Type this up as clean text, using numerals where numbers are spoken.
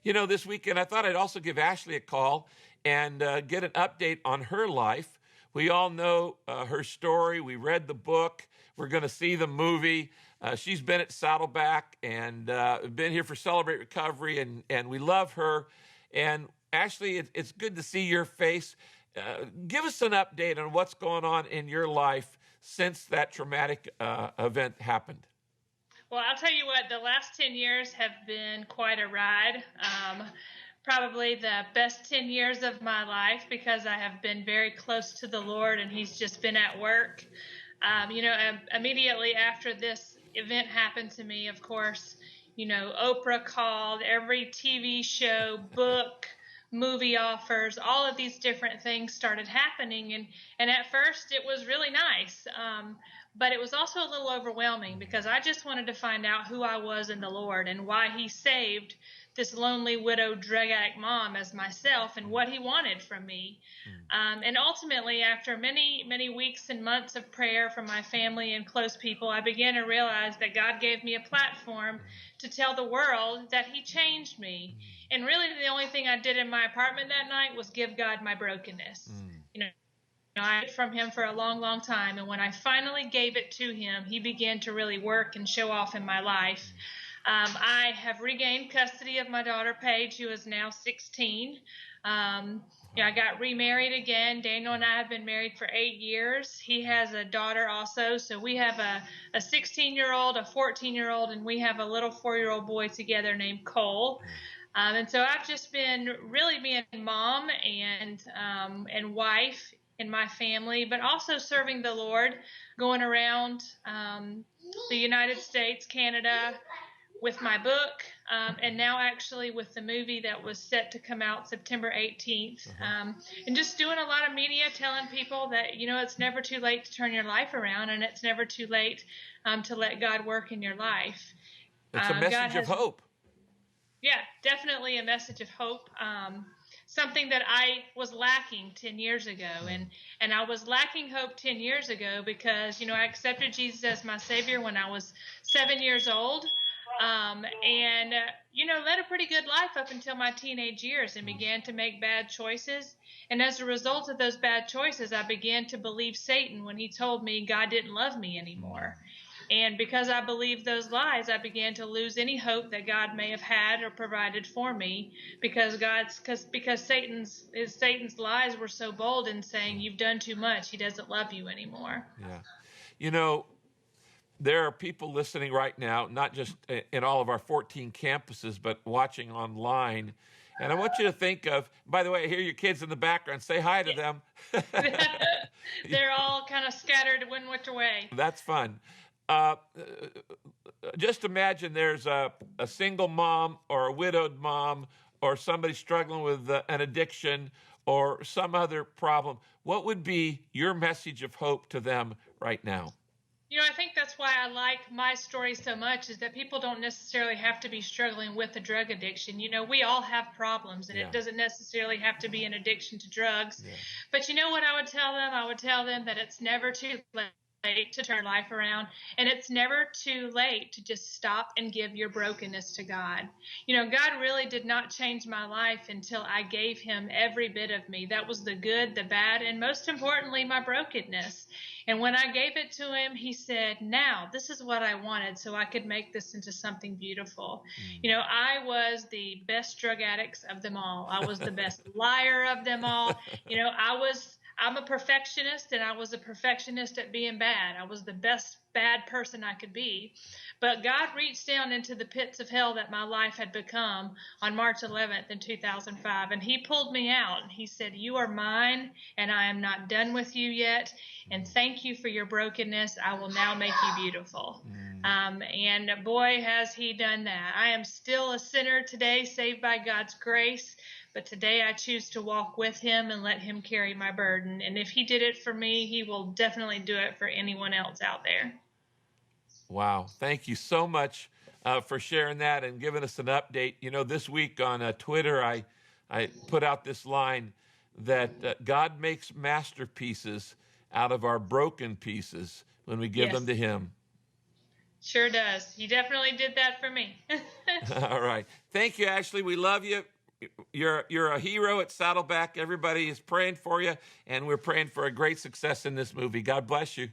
This weekend I thought I'd also give Ashley a call and get an update on her life. We all know her story. We read the book. We're going to see the movie. She's been at Saddleback and been here for Celebrate Recovery, and we love her. And Ashley, it's good to see your face. Give us an update on what's going on in your life since that traumatic event happened. Well, I'll tell you what, the last 10 years have been quite a ride. Probably the best 10 years of my life because I have been very close to the Lord and He's just been at work. Immediately after this event happened to me, of course, Oprah called, every TV show, book, movie offers, all of these different things started happening. And at first it was really nice. But it was also a little overwhelming because I just wanted to find out who I was in the Lord and why He saved this lonely, widowed, drug addict mom as myself and what He wanted from me. And ultimately, after many, many weeks and months of prayer from my family and close people, I began to realize that God gave me a platform to tell the world that He changed me. And really, the only thing I did in my apartment that night was give God my brokenness. I hid from Him for a long, long time. And when I finally gave it to Him, He began to really work and show off in my life. I have regained custody of my daughter, Paige, who is now 16. I got remarried again. Daniel and I have been married for 8 years. He has a daughter also. So we have a 16-year-old, a 14-year-old, and we have a little 4-year-old boy together named Cole. And so I've just been really being mom and wife in my family, but also serving the Lord, going around the United States, Canada, with my book, and now actually with the movie that was set to come out September 18th. And just doing a lot of media, telling people that, it's never too late to turn your life around, and it's never too late to let God work in your life. It's a message of hope. Yeah, definitely a message of hope. Something that I was lacking 10 years ago. And I was lacking hope 10 years ago because, I accepted Jesus as my Savior when I was 7 years old. Led a pretty good life up until my teenage years and began to make bad choices. And as a result of those bad choices, I began to believe Satan when he told me God didn't love me anymore. And because I believed those lies, I began to lose any hope that God may have had or provided for me because Satan's lies were so bold in saying, you've done too much. He doesn't love you anymore. Yeah. There are people listening right now, not just in all of our 14 campuses, but watching online. And I want you to think of, by the way, I hear your kids in the background. Say hi to them. They're all kind of scattered which way. That's fun. Just imagine there's a single mom or a widowed mom or somebody struggling with an addiction or some other problem. What would be your message of hope to them right now? I think that's why I like my story so much is that people don't necessarily have to be struggling with a drug addiction. We all have problems, and it doesn't necessarily have to be an addiction to drugs. Yeah. But you know what I would tell them? I would tell them that it's never too late to turn life around, and it's never too late to just stop and give your brokenness to God. God really did not change my life until I gave Him every bit of me. That was the good, the bad, and most importantly, my brokenness. And when I gave it to Him, He said, now, this is what I wanted so I could make this into something beautiful. I was the best drug addicts of them all. I was the best liar of them all. I'm a perfectionist, and I was a perfectionist at being bad. I was the best bad person I could be. But God reached down into the pits of hell that my life had become on March 11th in 2005, and He pulled me out, and He said, you are mine, and I am not done with you yet, and thank you for your brokenness. I will now make you beautiful. And boy, has He done that. I am still a sinner today, saved by God's grace. But today I choose to walk with Him and let Him carry my burden. And if He did it for me, He will definitely do it for anyone else out there. Wow. Thank you so much for sharing that and giving us an update. This week on Twitter, I put out this line that God makes masterpieces out of our broken pieces when we give them to Him. Sure does. He definitely did that for me. All right. Thank you, Ashley. We love you. You're a hero at Saddleback. Everybody is praying for you, and we're praying for a great success in this movie. God bless you.